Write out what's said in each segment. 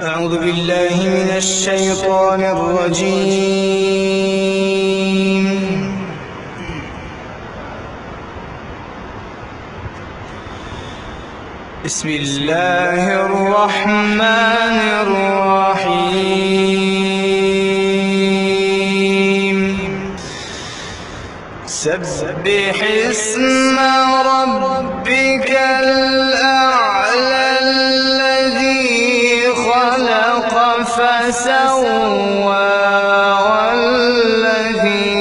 أعوذ بالله من الشيطان الرجيم. بسم الله الرحمن الرحيم. سبح اسم ربك الأعلى الذي خلق فسوى والذي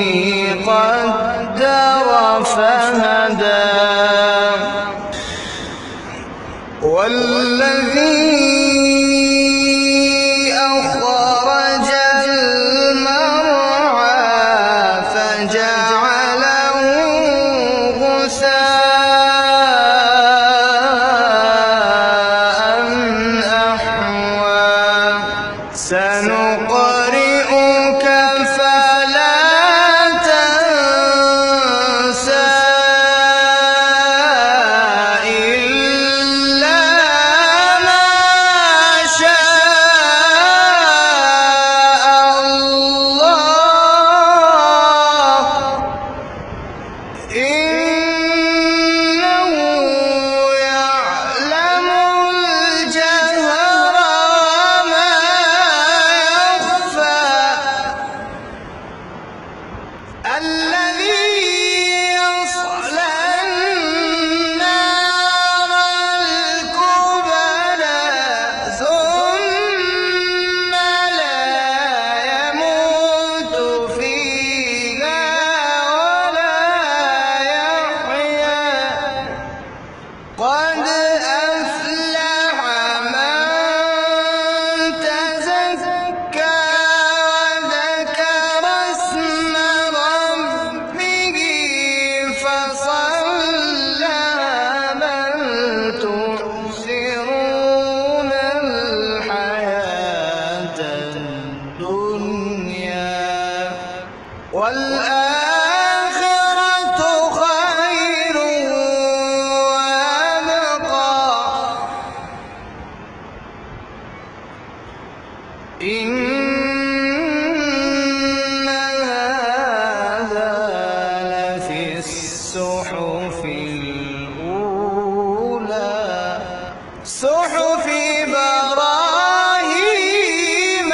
قدر فهدى والذي أخرج المرعى فجعله غثاء أحوى سنقرئك فلا تنسى قد أفلح من تزكى وذكر اسم ربه فصلى بل تؤثرون الحياة الدنيا والآخرة خير إن هذا لفي الصحف الأولى صحف إبراهيم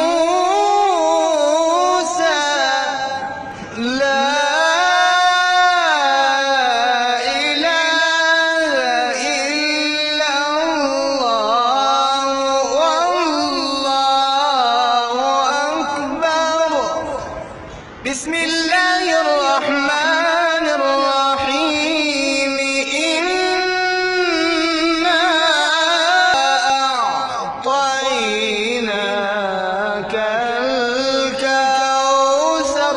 وموسى لا إله إلا بسم الله الرحمن الرحيم. إنا أعطيناك الكوثر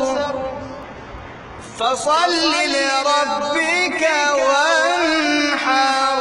فصل لربك وانحر